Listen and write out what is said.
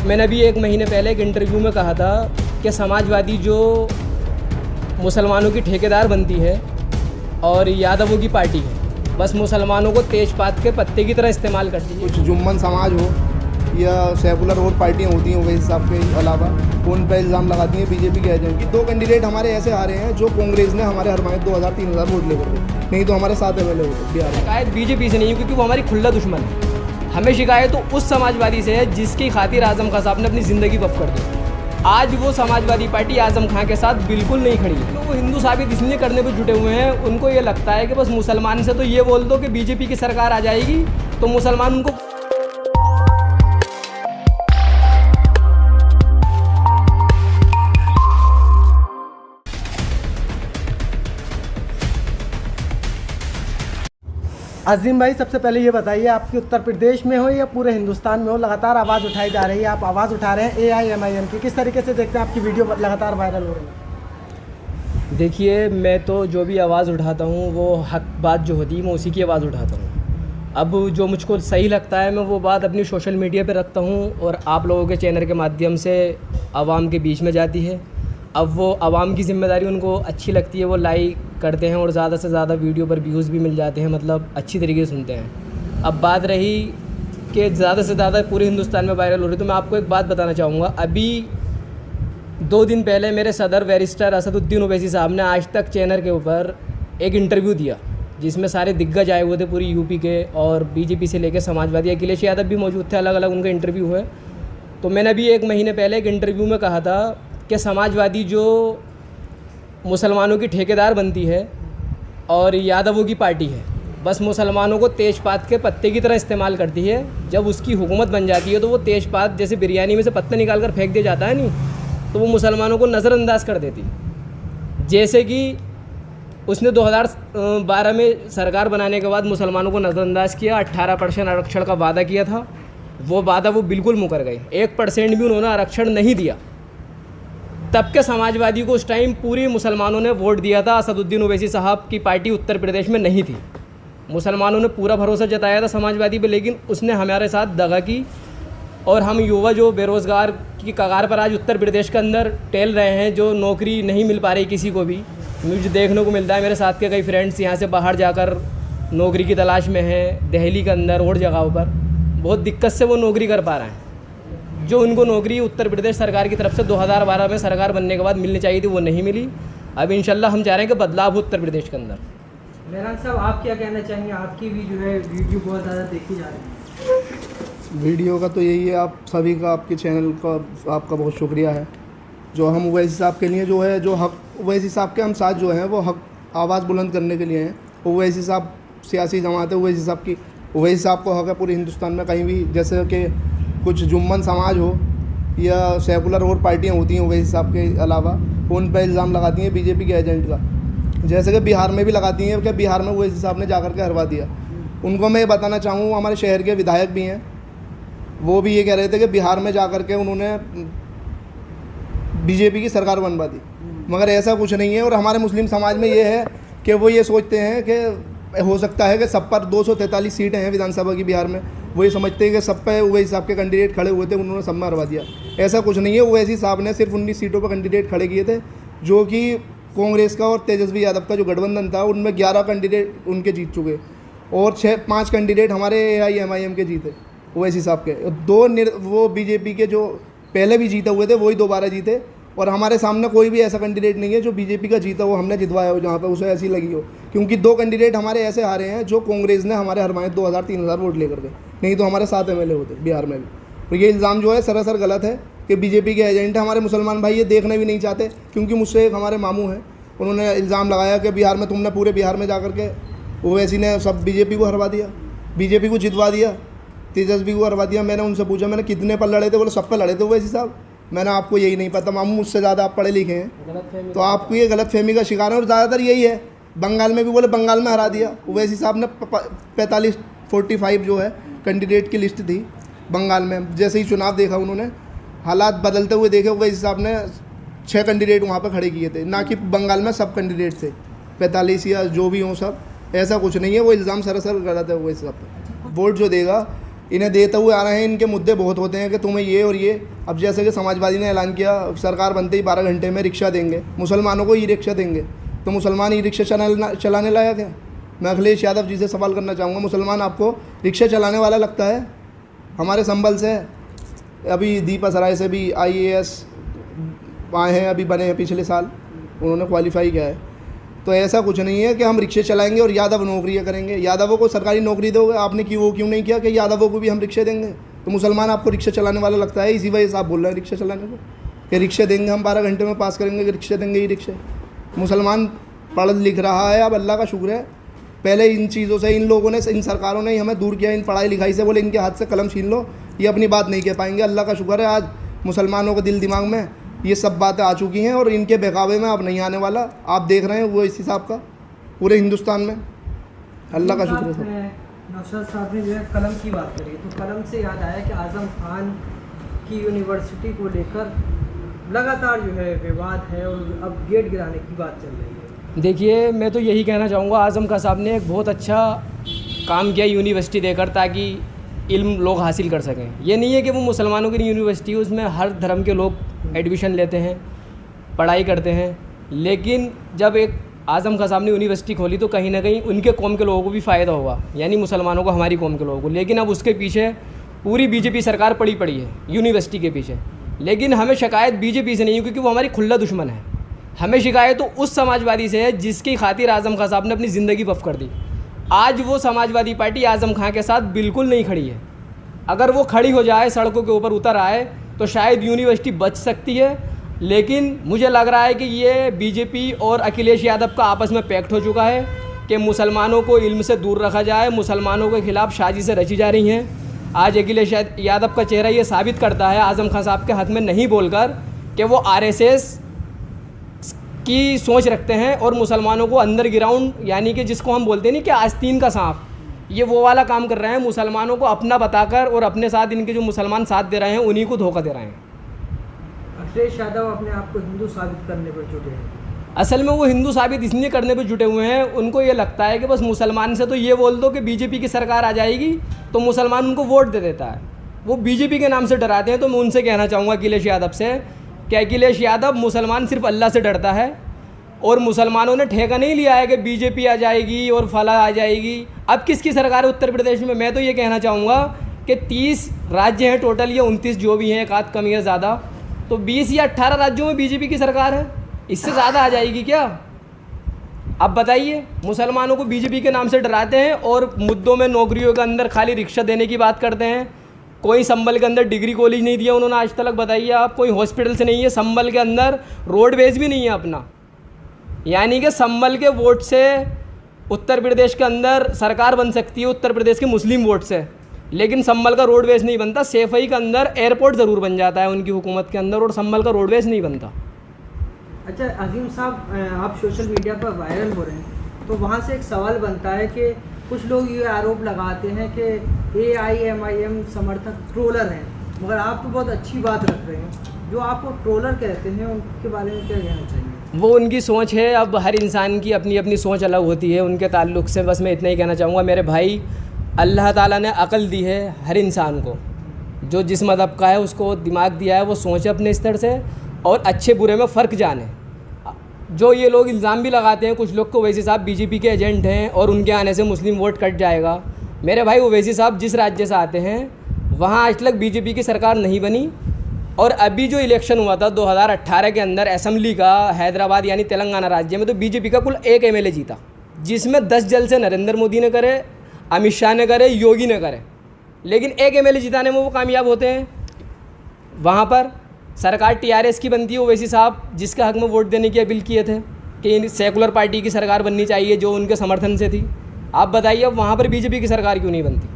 मैंने अभी 1 महीने पहले एक इंटरव्यू में कहा था कि समाजवादी जो मुसलमानों की ठेकेदार बनती है और यादवों की पार्टी है, बस मुसलमानों को तेजपात के पत्ते की तरह इस्तेमाल करती है। कुछ जुम्मन समाज हो या सेकुलर और पार्टियाँ होती हैं वही हिसाब के अलावा उन पर इल्ज़ाम लगाती हैं बीजेपी के एजेंट की। 2 कैंडिडेट हमारे ऐसे हारे हैं जो कांग्रेस ने हमारे हरवाए 2000-3000 वोट लेकर के, नहीं तो हमारे 7 MLA होते बिहार में। शिकायत बीजेपी से नहीं है क्योंकि वो हमारी खुल्ला दुश्मन है। हमें शिकायत तो उस समाजवादी से है जिसकी खातिर आजम खान साहब ने अपनी ज़िंदगी वक्फ कर दी। आज वो समाजवादी पार्टी आजम खान के साथ बिल्कुल नहीं खड़ी है। तो वो हिंदू साबित इसलिए करने पर जुटे हुए हैं, उनको ये लगता है कि बस मुसलमान से तो ये बोल दो कि बीजेपी की सरकार आ जाएगी तो मुसलमान उनको। अजीम भाई, सबसे पहले ये बताइए, आपके उत्तर प्रदेश में हो या पूरे हिंदुस्तान में हो, लगातार आवाज़ उठाई जा रही है, आप आवाज़ उठा रहे हैं AIMIM की, किस तरीके से देखते हैं आपकी वीडियो लगातार वायरल हो रही है? देखिए, मैं तो जो भी आवाज़ उठाता हूँ वो हक बात जो होती है मैं उसी की आवाज़ उठाता हूँ। अब जो मुझको सही लगता है मैं वो बात अपनी सोशल मीडिया पे रखता हूँ और आप लोगों के चैनल के माध्यम से आवाम के बीच में जाती है। अब वो आवाम की ज़िम्मेदारी उनको अच्छी लगती है, वो लाइक करते हैं और ज़्यादा से ज़्यादा वीडियो पर व्यूज़ भी मिल जाते हैं, मतलब अच्छी तरीके से सुनते हैं। अब बात रही कि ज़्यादा से ज़्यादा पूरे हिंदुस्तान में वायरल हो रही, तो मैं आपको एक बात बताना चाहूँगा। अभी 2 दिन पहले मेरे सदर बैरिस्टर असदुद्दीन ओवैसी साहब ने आज तक चैनल के ऊपर एक इंटरव्यू दिया जिसमें सारे दिग्गज आए हुए थे पूरी यूपी के, और बीजेपी से लेकर समाजवादी, अखिलेश यादव भी मौजूद थे, अलग अलग उनके इंटरव्यू हुए। तो मैंने अभी 1 महीने पहले एक इंटरव्यू में कहा था कि समाजवादी जो मुसलमानों की ठेकेदार बनती है और यादवों की पार्टी है, बस मुसलमानों को तेजपात के पत्ते की तरह इस्तेमाल करती है। जब उसकी हुकूमत बन जाती है तो वो तेजपात जैसे बिरयानी में से पत्ते निकाल कर फेंक दिया जाता है नहीं, तो वो मुसलमानों को नज़रअंदाज कर देती। जैसे कि उसने 2012 में सरकार बनाने के बाद मुसलमानों को नज़रअंदाज किया, 18% आरक्षण का वादा किया था, वो वादा वो बिल्कुल मुकर गए। 1% भी उन्होंने आरक्षण नहीं दिया। तब के समाजवादी को उस टाइम पूरी मुसलमानों ने वोट दिया था। असदुद्दीन ओवैसी साहब की पार्टी उत्तर प्रदेश में नहीं थी। मुसलमानों ने पूरा भरोसा जताया था समाजवादी पे, लेकिन उसने हमारे साथ दगा की और हम युवा जो बेरोज़गार की कगार पर आज उत्तर प्रदेश के अंदर टहल रहे हैं, जो नौकरी नहीं मिल पा रही किसी को भी, मुझे देखने को मिलता है। मेरे साथ के कई फ्रेंड्स यहाँ से बाहर जाकर नौकरी की तलाश में हैं, दिल्ली के अंदर और जगहों पर बहुत दिक्कत से वो नौकरी कर पा रहे हैं। जो उनको नौकरी उत्तर प्रदेश सरकार की तरफ से 2012 में सरकार बनने के बाद मिलनी चाहिए थी, वो नहीं मिली। अब इंशाल्लाह हम चाह रहे हैं कि बदलाव हो उत्तर प्रदेश के अंदर। मेहरान साहब, आप क्या कहना चाहेंगे? आपकी भी जो है वीडियो बहुत ज़्यादा देखी जा रही है। वीडियो का तो यही है, आप सभी का, आपके चैनल का आपका बहुत शुक्रिया है। जो हम ओवैसी साहब के लिए जो है, जो हक ओवैसी साहब के हम साथ जो हैं वो हक आवाज़ बुलंद करने के लिए हैं। ओवैसी साहब सियासी जमात है, ओवैसी साहब की, ओवैसी साहब को हक है पूरे हिंदुस्तान में कहीं भी, जैसे कि कुछ जुम्मन समाज हो या सेकुलर और पार्टियाँ होती हैं ओवैसी साहब के अलावा, उन पर इल्ज़ाम लगाती हैं बीजेपी के एजेंट का। जैसे कि बिहार में भी लगाती हैं कि बिहार में ओवैसी साहब ने जाकर के हरवा दिया। उनको मैं ये बताना चाहूँ, हमारे शहर के विधायक भी हैं, वो भी ये कह रहे थे कि बिहार में जाकर के उन्होंने बीजेपी की सरकार बनवा दी, मगर ऐसा कुछ नहीं है। और हमारे मुस्लिम समाज में ये है कि वो ये सोचते हैं कि हो सकता है कि सब पर 243 सीटें हैं विधानसभा की बिहार में, वो ये समझते हैं कि सब पे ओवैसी साहब के कैंडिडेट खड़े हुए थे, उन्होंने सब में हरवा दिया। ऐसा कुछ नहीं है। ओवैसी साहब ने सिर्फ 19 सीटों पर कैंडिडेट खड़े किए थे, जो कि कांग्रेस का और तेजस्वी यादव का जो गठबंधन था उनमें 11 कैंडिडेट उनके जीत चुके, और 5 कैंडिडेट हमारे AIMIM के जीते ओवैसी साहब के। वो बीजेपी के जो पहले भी जीते हुए थे वही दोबारा जीते, और हमारे सामने कोई भी ऐसा कैंडिडेट नहीं है जो बीजेपी का जीता हो हमने जितवाया हो जहाँ पे उसे ऐसी लगी हो, क्योंकि 2 कैंडिडेट हमारे ऐसे हारे हैं जो कांग्रेस ने हमारे हरवाए 2000-3000 वोट लेकर के, नहीं तो हमारे 7 MLA होते बिहार में भी। तो ये इल्ज़ाम जो है सरासर गलत है कि बीजेपी के एजेंट है। हमारे मुसलमान भाई ये देखना भी नहीं चाहते, क्योंकि मुझसे एक हमारे मामू हैं, उन्होंने इल्ज़ाम लगाया कि बिहार में तुमने पूरे बिहार में जाकर के ओवैसी ने सब बीजेपी को हरवा दिया, बीजेपी को जितवा दिया, तेजस्वी को हरवा दिया। मैंने उनसे पूछा, मैंने कितने पर लड़े थे? बोले सब पर लड़े थे ओवैसी साहब। मैंने आपको यही नहीं पता, मामू मुझसे ज़्यादा आप पढ़े लिखे हैं, तो आपको ये गलतफहमी का शिकार है। और ज़्यादातर यही है, बंगाल में भी बोले बंगाल में हरा दिया ओवैसी साहब ने। 45 जो है कैंडिडेट की लिस्ट थी बंगाल में, जैसे ही चुनाव देखा उन्होंने, हालात बदलते हुए देखे, ओवैसी साहब ने 6 कैंडिडेट वहाँ पर खड़े किए थे, ना कि बंगाल में सब कैंडिडेट थे 45 या जो भी हों सब। ऐसा कुछ नहीं है, वो इल्ज़ाम सरासर गलत है। ओवैसी साहब वोट जो देगा इन्हें देते हुए आ रहे हैं। इनके मुद्दे बहुत होते हैं कि तुम्हें ये और ये, अब जैसे कि समाजवादी ने ऐलान किया सरकार बनते ही 12 घंटे में रिक्शा देंगे, मुसलमानों को ई रिक्शा देंगे, तो मुसलमान ई रिक्शा चलाने लायक है? मैं अखिलेश यादव जी से सवाल करना चाहूँगा, मुसलमान आपको रिक्शा चलाने वाला लगता है? हमारे संभल से अभी दीपा सराय से भी IAS आए हैं, अभी बने हैं पिछले साल, उन्होंने क्वालिफाई किया है। तो ऐसा कुछ नहीं है कि हम रिक्शे चलाएंगे और यादव नौकरियाँ करेंगे। यादवों को सरकारी नौकरी दोगे, आपने क्यों नहीं किया कि यादवों को भी हम रिक्शे देंगे? तो मुसलमान आपको रिक्शा चलाने वाला लगता है? इसी वजह से आप बोल रहे हैं रिक्शा चलाने को, कि रिक्शे देंगे हम 12 घंटे में पास करेंगे, कि रिक्शे देंगे ही रिक्शे। मुसलमान पढ़ लिख रहा है, अब अल्लाह का शुक्र है। पहले इन चीज़ों से इन लोगों ने, इन सरकारों ने हमें दूर किया, इन पढ़ाई लिखाई से। बोले इनके हाथ से कलम छीन लो, ये अपनी बात नहीं कह पाएंगे। अल्लाह का शुक्र है आज मुसलमानों के दिल दिमाग में ये सब बातें आ चुकी हैं और इनके बहकावे में अब नहीं आने वाला। आप देख रहे हैं वो इस हिसाब का पूरे हिंदुस्तान में, अल्लाह का शुक्र है। नौशाद साहब ने जो है कलम की बात करी, तो कलम से याद आया कि आज़म खान की यूनिवर्सिटी को लेकर लगातार जो है विवाद है और अब गेट गिराने की बात चल रही है। देखिए, मैं तो यही कहना चाहूँगा, आज़म खान साहब ने एक बहुत अच्छा काम किया यूनिवर्सिटी देकर, ताकि इल्म लोग हासिल कर सकें। ये नहीं है कि वो मुसलमानों की यूनिवर्सिटी, उसमें हर धर्म के लोग एडमिशन लेते हैं, पढ़ाई करते हैं। लेकिन जब एक आज़म खान साहब ने यूनिवर्सिटी खोली तो कहीं ना कहीं उनके कौम के लोगों को भी फ़ायदा होगा, यानी मुसलमानों को, हमारी कौम के लोगों को। लेकिन अब उसके पीछे पूरी बीजेपी सरकार पड़ी है यूनिवर्सिटी के पीछे। लेकिन हमें शिकायत बीजेपी से नहीं है, क्योंकि वो हमारी खुल्ला दुश्मन है। हमें शिकायत तो उस समाजवादी से है जिसकी खातिर आज़म खान साहब ने अपनी ज़िंदगी वफ़ कर दी। आज वो समाजवादी पार्टी आज़म खान के साथ बिल्कुल नहीं खड़ी है। अगर वो खड़ी हो जाए, सड़कों के ऊपर उतर आए, तो शायद यूनिवर्सिटी बच सकती है। लेकिन मुझे लग रहा है कि ये बीजेपी और अखिलेश यादव का आपस में पैक्ट हो चुका है कि मुसलमानों को इल्म से दूर रखा जाए, मुसलमानों के खिलाफ साजिशें रची जा रही हैं। आज अखिलेश यादव का चेहरा ये साबित करता है, आज़म खान साहब के हक़ में नहीं बोलकर, कि वो RSS की सोच रखते हैं और मुसलमानों को अंडर ग्राउंड, यानी कि जिसको हम बोलते हैं नहीं कि आस्तीन का सांप, ये वो वाला काम कर रहे हैं। मुसलमानों को अपना बताकर और अपने साथ इनके जो मुसलमान साथ दे रहे हैं उन्हीं को धोखा दे रहे हैं। अखिलेश यादव अपने आप को हिंदू साबित करने पर जुटे हैं। असल में वो हिंदू साबित इसलिए करने पर जुटे हुए हैं, उनको ये लगता है कि बस मुसलमान से तो ये बोल दो कि बीजेपी की सरकार आ जाएगी तो मुसलमान उनको वोट दे देता है। वो बीजेपी के नाम से डराते हैं। तो मैं उनसे कहना चाहूँगा अखिलेश यादव से कि अखिलेश यादव, मुसलमान सिर्फ अल्लाह से डरता है और मुसलमानों ने ठेका नहीं लिया है कि बीजेपी आ जाएगी और फला आ जाएगी। अब किसकी सरकार है उत्तर प्रदेश में? मैं तो ये कहना चाहूँगा कि 30 राज्य हैं टोटल, या 29 जो भी हैं, एक आध कम या ज़्यादा, तो 20 या 18 राज्यों में बीजेपी की सरकार है। इससे ज़्यादा आ जाएगी क्या? अब बताइए, मुसलमानों को बीजेपी के नाम से डराते हैं और मुद्दों में, नौकरियों के अंदर खाली रिक्शा देने की बात करते हैं। कोई संभल के अंदर डिग्री कॉलेज नहीं दिया उन्होंने आज तक, बताइए आप। कोई हॉस्पिटल से नहीं है, संभल के अंदर रोडवेज भी नहीं है अपना। यानी कि संभल के वोट से उत्तर प्रदेश के अंदर सरकार बन सकती है, उत्तर प्रदेश के मुस्लिम वोट से, लेकिन संभल का रोडवेज नहीं बनता। सेफई के अंदर एयरपोर्ट ज़रूर बन जाता है उनकी हुकूमत के अंदर, और संभल का रोडवेज नहीं बनता। अच्छा अजीम साहब, आप सोशल मीडिया पर वायरल हो रहे हैं, तो वहाँ से एक सवाल बनता है कि कुछ लोग ये आरोप लगाते हैं कि AIMIM समर्थक ट्रोलर हैं, मगर आप तो बहुत अच्छी बात रख रहे हैं। जो आपको ट्रोलर कहते हैं उनके बारे में क्या कहना चाहिए? वो उनकी सोच है। अब हर इंसान की अपनी अपनी सोच अलग होती है। उनके ताल्लुक़ से बस मैं इतना ही कहना चाहूँगा, मेरे भाई, अल्लाह ताला ने अक़ल दी है हर इंसान को, जो जिस मज़हब का है उसको दिमाग दिया है, वो सोचे अपने स्तर से और अच्छे बुरे में फ़र्क जाने। जो ये लोग इल्ज़ाम भी लगाते हैं कुछ लोग को, ओवैसी साहब बीजेपी के एजेंट हैं और उनके आने से मुस्लिम वोट कट जाएगा। मेरे भाई, ओवैसी साहब जिस राज्य से आते हैं वहाँ आज तक बीजेपी की सरकार नहीं बनी, और अभी जो इलेक्शन हुआ था 2018 के अंदर असेंबली का, हैदराबाद यानी तेलंगाना राज्य में, तो बीजेपी का कुल 1 MLA जीता, जिसमें 10 जलसे नरेंद्र मोदी ने करे, अमित शाह ने करे, योगी ने करे, लेकिन 1 MLA जिताने में वो कामयाब होते हैं। वहाँ पर सरकार TRS की बनती है। ओवैसी साहब जिसके हक़ में वोट देने की अपील किए थे कि सेकुलर पार्टी की सरकार बननी चाहिए, जो उनके समर्थन से थी। आप बताइए अब वहाँ पर बीजेपी की सरकार क्यों नहीं बनती?